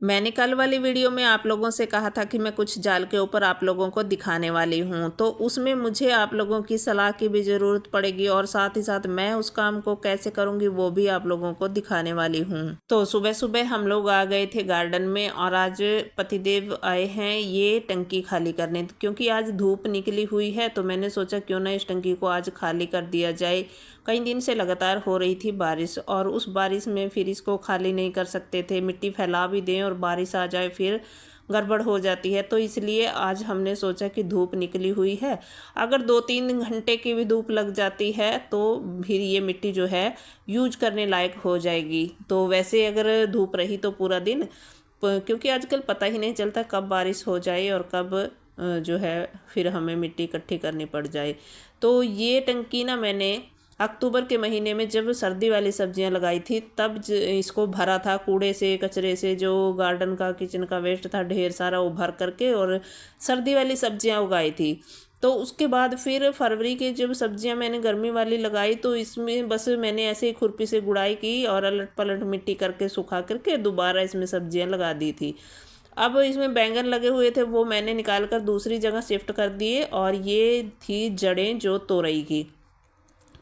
मैंने कल वाली वीडियो में आप लोगों से कहा था कि मैं कुछ जाल के ऊपर आप लोगों को दिखाने वाली हूँ, तो उसमें मुझे आप लोगों की सलाह की भी ज़रूरत पड़ेगी और साथ ही साथ मैं उस काम को कैसे करूँगी वो भी आप लोगों को दिखाने वाली हूँ। तो सुबह सुबह हम लोग आ गए थे गार्डन में और आज पतिदेव आए हैं ये टंकी खाली करने, क्योंकि आज धूप निकली हुई है तो मैंने सोचा क्यों ना इस टंकी को आज खाली कर दिया जाए। कई दिन से लगातार हो रही थी बारिश और उस बारिश में फिर इसको खाली नहीं कर सकते थे, मिट्टी फैला भी दें और बारिश आ जाए फिर गड़बड़ हो जाती है। तो इसलिए आज हमने सोचा कि धूप निकली हुई है, अगर 2-3 घंटे की भी धूप लग जाती है तो फिर ये मिट्टी जो है यूज करने लायक हो जाएगी। तो वैसे अगर धूप रही तो पूरा दिन, क्योंकि आजकल पता ही नहीं चलता कब बारिश हो जाए और कब जो है फिर हमें मिट्टी इकट्ठी करनी पड़ जाए। तो ये टंकी ना मैंने अक्टूबर के महीने में जब सर्दी वाली सब्जियां लगाई थी तब इसको भरा था कूड़े से, कचरे से, जो गार्डन का किचन का वेस्ट था ढेर सारा वो भर करके और सर्दी वाली सब्जियां उगाई थी। तो उसके बाद फिर फरवरी के जब सब्जियां मैंने गर्मी वाली लगाई तो इसमें बस मैंने ऐसे ही खुरपी से गुड़ाई की और अलट पलट मिट्टी करके सुखा करके दोबारा इसमें सब्जियां लगा दी थी। अब इसमें बैंगन लगे हुए थे वो मैंने निकाल कर दूसरी जगह शिफ्ट कर दिए और ये थी जड़ें जो तोरई की।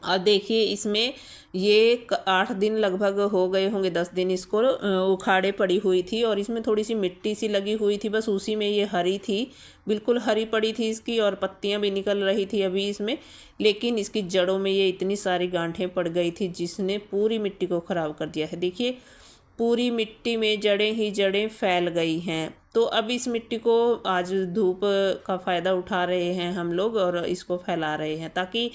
और देखिए इसमें ये 8 दिन लगभग हो गए होंगे, 10 दिन इसको उखाड़े पड़ी हुई थी और इसमें थोड़ी सी मिट्टी सी लगी हुई थी, बस उसी में ये हरी थी, बिल्कुल हरी पड़ी थी इसकी और पत्तियां भी निकल रही थी अभी इसमें। लेकिन इसकी जड़ों में ये इतनी सारी गांठें पड़ गई थी जिसने पूरी मिट्टी को ख़राब कर दिया है। देखिए पूरी मिट्टी में जड़ें ही जड़ें फैल गई हैं। तो अब इस मिट्टी को आज धूप का फ़ायदा उठा रहे हैं हम लोग और इसको फैला रहे हैं ताकि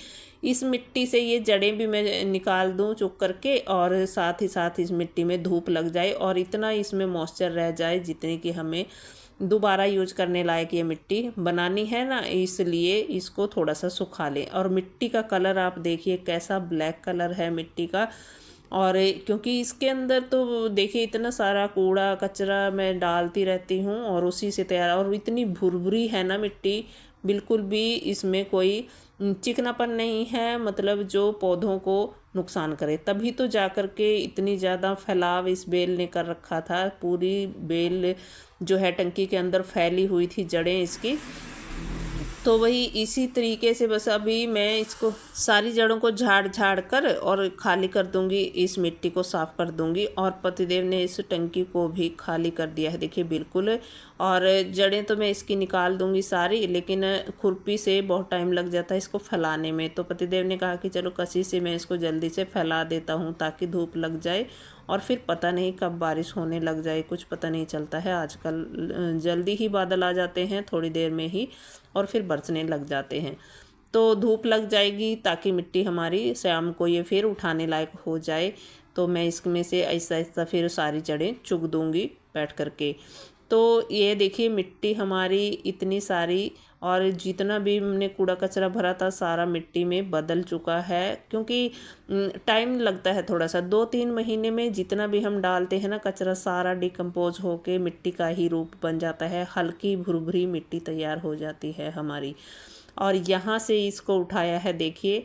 इस मिट्टी से ये जड़ें भी मैं निकाल दूं चुक करके और साथ ही साथ इस मिट्टी में धूप लग जाए और इतना इसमें मॉइस्चर रह जाए जितने कि हमें दोबारा यूज करने लायक ये मिट्टी बनानी है ना, इसलिए इसको थोड़ा सा सुखा लें। और मिट्टी का कलर आप देखिए कैसा ब्लैक कलर है मिट्टी का। और क्योंकि इसके अंदर तो देखिए इतना सारा कूड़ा कचरा मैं डालती रहती हूँ और उसी से तैयार, और इतनी भुरभुरी है ना मिट्टी, बिल्कुल भी इसमें कोई चिकनापन नहीं है, मतलब जो पौधों को नुकसान करे। तभी तो जा कर के इतनी ज़्यादा फैलाव इस बेल ने कर रखा था, पूरी बेल जो है टंकी के अंदर फैली हुई थी जड़ें इसकी। तो वही इसी तरीके से बस अभी मैं इसको सारी जड़ों को झाड़ झाड़ कर और खाली कर दूंगी, इस मिट्टी को साफ़ कर दूंगी। और पतिदेव ने इस टंकी को भी खाली कर दिया है देखिए बिल्कुल। और जड़ें तो मैं इसकी निकाल दूंगी सारी, लेकिन खुरपी से बहुत टाइम लग जाता है इसको फैलाने में। तो पतिदेव ने कहा कि चलो कसी से मैं इसको जल्दी से फैला देता हूँ ताकि धूप लग जाए और फिर पता नहीं कब बारिश होने लग जाए, कुछ पता नहीं चलता है आजकल, जल्दी ही बादल आ जाते हैं थोड़ी देर में ही और फिर बरसने लग जाते हैं। तो धूप लग जाएगी ताकि मिट्टी हमारी शाम को ये फिर उठाने लायक हो जाए। तो मैं इसमें से ऐसा ऐसा फिर सारी जड़ें चुग दूँगी बैठ कर के। तो ये देखिए मिट्टी हमारी इतनी सारी, और जितना भी हमने कूड़ा कचरा भरा था सारा मिट्टी में बदल चुका है, क्योंकि टाइम लगता है थोड़ा सा, 2-3 महीने में जितना भी हम डालते हैं ना कचरा सारा डिकम्पोज होके मिट्टी का ही रूप बन जाता है, हल्की भुरभुरी मिट्टी तैयार हो जाती है हमारी। और यहाँ से इसको उठाया है देखिए,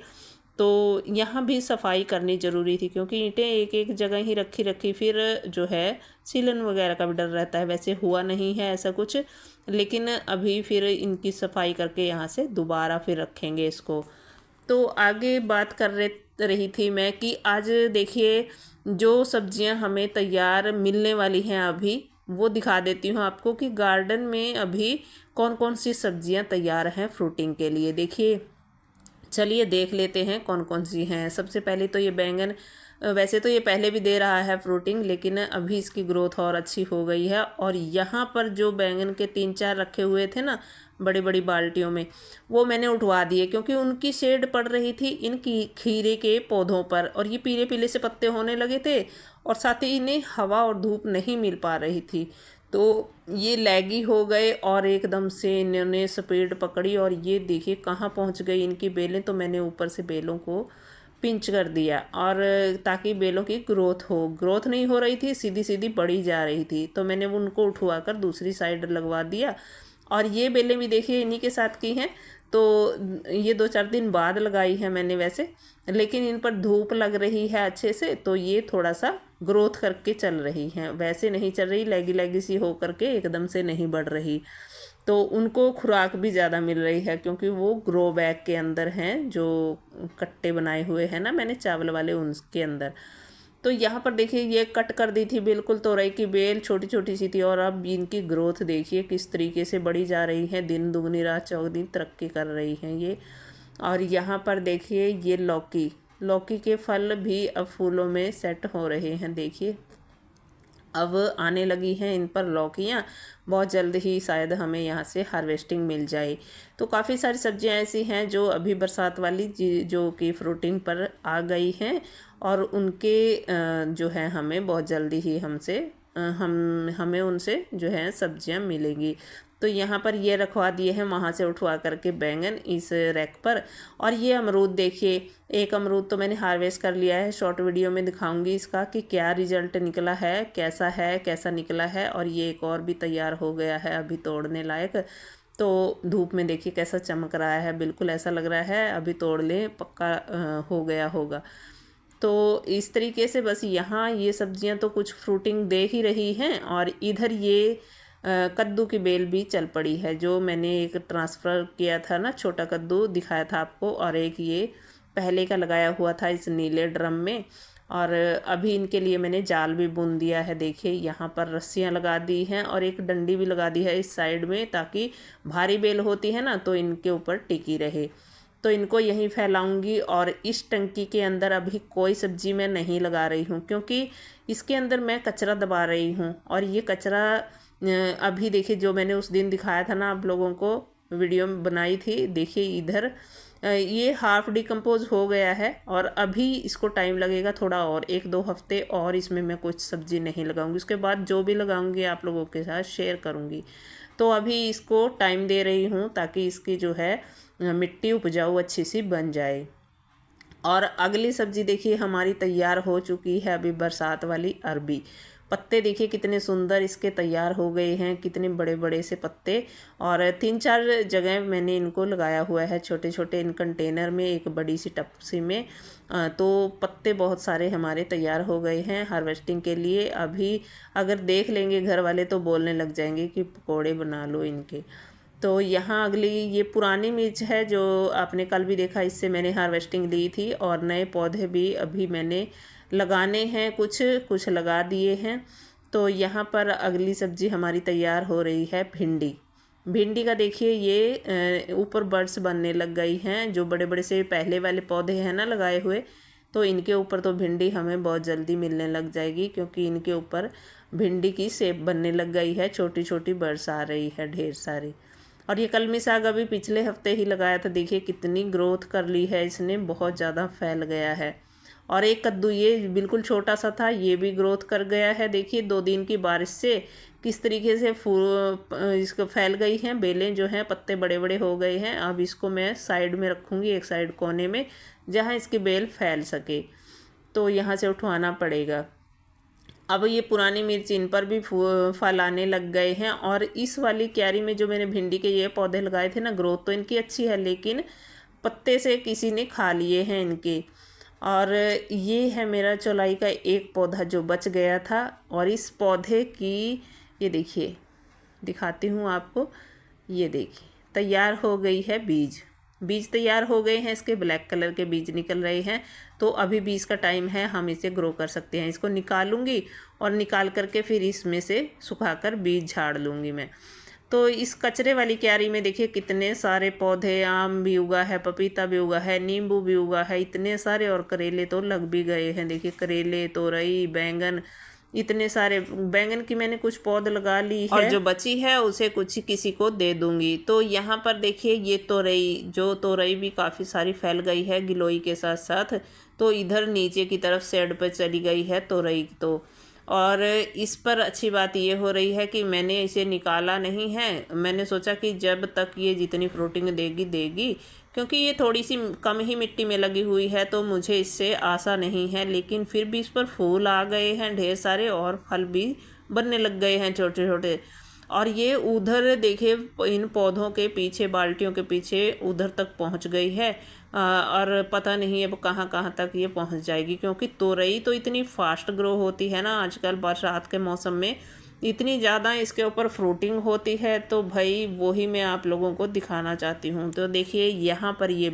तो यहाँ भी सफाई करनी ज़रूरी थी क्योंकि ईंटें एक एक जगह ही रखी रखी फिर जो है सीलन वगैरह का भी डर रहता है। वैसे हुआ नहीं है ऐसा कुछ, लेकिन अभी फिर इनकी सफाई करके यहाँ से दोबारा फिर रखेंगे इसको। तो आगे बात कर रही थी मैं कि आज देखिए जो सब्जियां हमें तैयार मिलने वाली हैं अभी वो दिखा देती हूँ आपको कि गार्डन में अभी कौन कौन सी सब्जियां तैयार हैं फ्रूटिंग के लिए। देखिए चलिए देख लेते हैं कौन कौन सी हैं। सबसे पहले तो ये बैंगन, वैसे तो ये पहले भी दे रहा है फ्रूटिंग लेकिन अभी इसकी ग्रोथ और अच्छी हो गई है। और यहाँ पर जो बैंगन के 3-4 रखे हुए थे ना बड़ी बड़ी बाल्टियों में, वो मैंने उठवा दिए क्योंकि उनकी शेड पड़ रही थी इनकी खीरे के पौधों पर और ये पीले पीले से पत्ते होने लगे थे और साथ ही इन्हें हवा और धूप नहीं मिल पा रही थी। तो ये लैगी हो गए और एकदम से इन्होंने स्पीड पकड़ी और ये देखिए कहाँ पहुँच गई इनकी बेलें। तो मैंने ऊपर से बेलों को पिंच कर दिया और ताकि बेलों की ग्रोथ नहीं हो रही थी, सीधी सीधी बढ़ी जा रही थी। तो मैंने उनको उठवा कर दूसरी साइड लगवा दिया। और ये बेलें भी देखिए इन्हीं के साथ की हैं। तो ये 2-4 दिन बाद लगाई है मैंने वैसे, लेकिन इन पर धूप लग रही है अच्छे से तो ये थोड़ा सा ग्रोथ करके चल रही हैं, वैसे नहीं चल रही लैगी लैगी सी हो करके एकदम से नहीं बढ़ रही। तो उनको खुराक भी ज़्यादा मिल रही है क्योंकि वो ग्रो बैग के अंदर हैं, जो कट्टे बनाए हुए हैं ना मैंने चावल वाले, उनके अंदर। तो यहाँ पर देखिए ये कट कर दी थी बिल्कुल तोरई की बेल, छोटी छोटी सी थी, और अब इनकी ग्रोथ देखिए किस तरीके से बढ़ी जा रही है, दिन दुगनी रात चौगुनी तरक्की कर रही हैं ये। और यहाँ पर देखिए ये लौकी, लौकी के फल भी अब फूलों में सेट हो रहे हैं, देखिए अब आने लगी हैं इन पर लौकियाँ। बहुत जल्द ही शायद हमें यहाँ से हार्वेस्टिंग मिल जाए। तो काफ़ी सारी सब्जियाँ ऐसी हैं जो अभी बरसात वाली जो कि फ्रूटिंग पर आ गई हैं, और उनके जो है हमें बहुत जल्दी ही हमें उनसे जो है सब्जियाँ मिलेंगी। तो यहाँ पर ये रखवा दिए हैं वहाँ से उठवा करके बैंगन इस रैक पर। और ये अमरूद देखिए, एक अमरूद तो मैंने हार्वेस्ट कर लिया है, शॉर्ट वीडियो में दिखाऊंगी इसका कि क्या रिजल्ट निकला है, कैसा निकला है। और ये एक और भी तैयार हो गया है अभी तोड़ने लायक। तो धूप में देखिए कैसा चमक रहा है, बिल्कुल ऐसा लग रहा है अभी तोड़ लें पक्का हो गया होगा। तो इस तरीके से बस यहाँ ये सब्जियाँ तो कुछ फ्रूटिंग दे ही रही हैं, और इधर ये कद्दू की बेल भी चल पड़ी है, जो मैंने एक ट्रांसफ़र किया था ना, छोटा कद्दू दिखाया था आपको, और एक ये पहले का लगाया हुआ था इस नीले ड्रम में। और अभी इनके लिए मैंने जाल भी बुन दिया है, देखिए यहाँ पर रस्सियाँ लगा दी हैं और एक डंडी भी लगा दी है इस साइड में, ताकि भारी बेल होती है ना तो इनके ऊपर टिकी रहे। तो इनको यहीं फैलाऊंगी। और इस टंकी के अंदर अभी कोई सब्जी मैं नहीं लगा रही हूँ, क्योंकि इसके अंदर मैं कचरा दबा रही हूँ। और ये कचरा अभी देखिए जो मैंने उस दिन दिखाया था ना आप लोगों को, वीडियो में बनाई थी, देखिए इधर ये हाफ डिकम्पोज हो गया है। और अभी इसको टाइम लगेगा थोड़ा और, 1-2 हफ्ते और इसमें मैं कुछ सब्ज़ी नहीं लगाऊंगी। उसके बाद जो भी लगाऊंगी आप लोगों के साथ शेयर करूंगी। तो अभी इसको टाइम दे रही हूँ ताकि इसकी जो है मिट्टी उपजाऊ अच्छी सी बन जाए। और अगली सब्ज़ी देखिए हमारी तैयार हो चुकी है अभी, बरसात वाली अरबी। पत्ते देखिए कितने सुंदर इसके तैयार हो गए हैं, कितने बड़े बड़े से पत्ते। और 3-4 जगह मैंने इनको लगाया हुआ है छोटे छोटे, इन कंटेनर में, एक बड़ी सी टपसी में। तो पत्ते बहुत सारे हमारे तैयार हो गए हैं हार्वेस्टिंग के लिए। अभी अगर देख लेंगे घर वाले तो बोलने लग जाएंगे कि पकौड़े बना लो इनके। तो यहाँ अगली ये पुरानी मिर्च है जो आपने कल भी देखा, इससे मैंने हार्वेस्टिंग ली थी। और नए पौधे भी अभी मैंने लगाने हैं, कुछ लगा दिए हैं। तो यहाँ पर अगली सब्ज़ी हमारी तैयार हो रही है भिंडी। भिंडी का देखिए ये ऊपर बर्ड्स बनने लग गई हैं, जो बड़े बड़े से पहले वाले पौधे हैं ना लगाए हुए, तो इनके ऊपर तो भिंडी हमें बहुत जल्दी मिलने लग जाएगी, क्योंकि इनके ऊपर भिंडी की शेप बनने लग गई है, छोटी छोटी बर्ड्स आ रही है ढेर सारी। और ये कलमी साग अभी पिछले हफ्ते ही लगाया था, देखिए कितनी ग्रोथ कर ली है इसने, बहुत ज़्यादा फैल गया है। और एक कद्दू ये बिल्कुल छोटा सा था, ये भी ग्रोथ कर गया है, देखिए 2 दिन की बारिश से किस तरीके से इसको फैल गई हैं बेलें, जो हैं पत्ते बड़े बड़े हो गए हैं। अब इसको मैं साइड में रखूँगी, एक साइड कोने में, जहाँ इसकी बेल फैल सके। तो यहाँ से उठवाना पड़ेगा। अब ये पुरानी मिर्च इन पर भी फल आने लग गए हैं। और इस वाली क्यारी में जो मैंने भिंडी के ये पौधे लगाए थे ना, ग्रोथ तो इनकी अच्छी है, लेकिन पत्ते से किसी ने खा लिए हैं इनके। और ये है मेरा चौलाई का एक पौधा जो बच गया था। और इस पौधे की ये देखिए, दिखाती हूँ आपको, ये देखिए तैयार हो गई है बीज तैयार हो गए हैं, इसके ब्लैक कलर के बीज निकल रहे हैं। तो अभी बीज का टाइम है, हम इसे ग्रो कर सकते हैं। इसको निकालूंगी और निकाल करके फिर इसमें से सुखाकर बीज झाड़ लूँगी मैं। तो इस कचरे वाली क्यारी में देखिए कितने सारे पौधे, आम भी उगा है, पपीता भी उगा है, नींबू भी उगा है, इतने सारे। और करेले तो लग भी गए हैं, देखिए करेले, तोरई, बैंगन, इतने सारे। बैंगन की मैंने कुछ पौध लगा ली है, और जो बची है उसे कुछ किसी को दे दूंगी। तो यहाँ पर देखिए ये तोरई भी काफ़ी सारी फैल गई है गिलोई के साथ साथ। तो इधर नीचे की तरफ साइड पर चली गई है तोरई। तो और इस पर अच्छी बात ये हो रही है कि मैंने इसे निकाला नहीं है। मैंने सोचा कि जब तक ये जितनी फ्रूटिंग देगी, क्योंकि ये थोड़ी सी कम ही मिट्टी में लगी हुई है, तो मुझे इससे आशा नहीं है। लेकिन फिर भी इस पर फूल आ गए हैं ढेर सारे, और फल भी बनने लग गए हैं छोटे छोटे। और ये उधर देखिए इन पौधों के पीछे, बाल्टियों के पीछे उधर तक पहुंच गई है। और पता नहीं अब कहाँ कहाँ तक ये पहुंच जाएगी, क्योंकि तोरई तो इतनी फास्ट ग्रो होती है ना आजकल बरसात के मौसम में, इतनी ज़्यादा इसके ऊपर फ्रूटिंग होती है। तो भाई वही मैं आप लोगों को दिखाना चाहती हूँ। तो देखिए यहाँ पर ये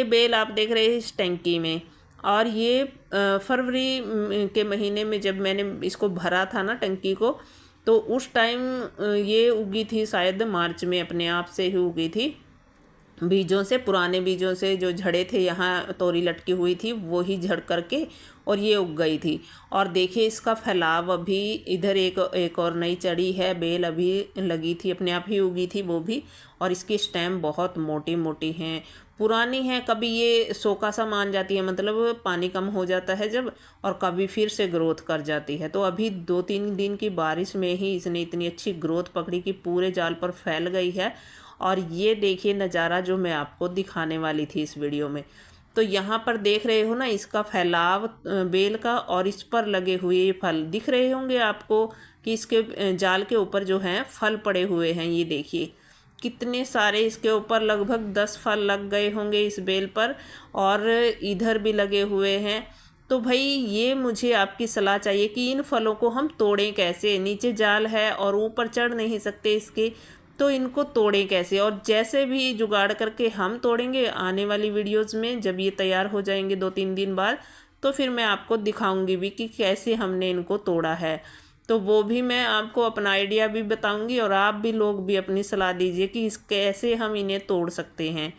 बेल आप देख रहे हैं इस टंकी में। और ये फरवरी के महीने में जब मैंने इसको भरा था ना टंकी को, तो उस टाइम ये उगी थी, शायद मार्च में अपने आप से ही उगी थी, बीजों से, पुराने बीजों से जो झड़े थे, यहाँ तोरी लटकी हुई थी वो ही झड़ करके और ये उग गई थी। और देखिए इसका फैलाव अभी, इधर एक और नई चढ़ी है बेल, अभी लगी थी, अपने आप ही उगी थी वो भी। और इसकी स्टेम बहुत मोटी मोटी हैं, पुरानी है, कभी ये सोखा सा मान जाती है, मतलब पानी कम हो जाता है जब, और कभी फिर से ग्रोथ कर जाती है। तो अभी 2-3 दिन की बारिश में ही इसने इतनी अच्छी ग्रोथ पकड़ी कि पूरे जाल पर फैल गई है। और ये देखिए नज़ारा जो मैं आपको दिखाने वाली थी इस वीडियो में। तो यहाँ पर देख रहे हो ना इसका फैलाव बेल का, और इस पर लगे हुए ये फल दिख रहे होंगे आपको कि इसके जाल के ऊपर जो हैं फल पड़े हुए हैं। ये देखिए कितने सारे इसके ऊपर, लगभग 10 फल लग गए होंगे इस बेल पर, और इधर भी लगे हुए हैं। तो भाई ये मुझे आपकी सलाह चाहिए कि इन फलों को हम तोड़ें कैसे, नीचे जाल है और ऊपर चढ़ नहीं सकते इसके, तो इनको तोड़ें कैसे। और जैसे भी जुगाड़ करके हम तोड़ेंगे, आने वाली वीडियोस में जब ये तैयार हो जाएंगे 2-3 दिन बाद, तो फिर मैं आपको दिखाऊंगी भी कि कैसे हमने इनको तोड़ा है। तो वो भी मैं आपको अपना आइडिया भी बताऊंगी, और आप भी लोग भी अपनी सलाह दीजिए कि इस कैसे हम इन्हें तोड़ सकते हैं।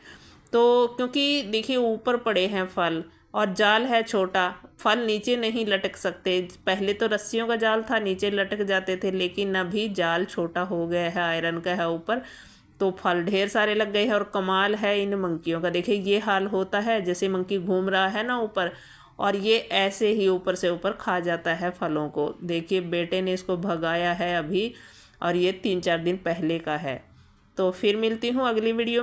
तो क्योंकि देखिए ऊपर पड़े हैं फल और जाल है छोटा, फल नीचे नहीं लटक सकते। पहले तो रस्सियों का जाल था, नीचे लटक जाते थे, लेकिन अभी जाल छोटा हो गया है, आयरन का है ऊपर, तो फल ढेर सारे लग गए हैं। और कमाल है इन मंकियों का, देखिए ये हाल होता है जैसे मंकी घूम रहा है ना ऊपर, और ये ऐसे ही ऊपर से ऊपर खा जाता है फलों को। देखिए बेटे ने इसको भगाया है अभी, और ये 3-4 दिन पहले का है। तो फिर मिलती हूँ अगली वीडियो में।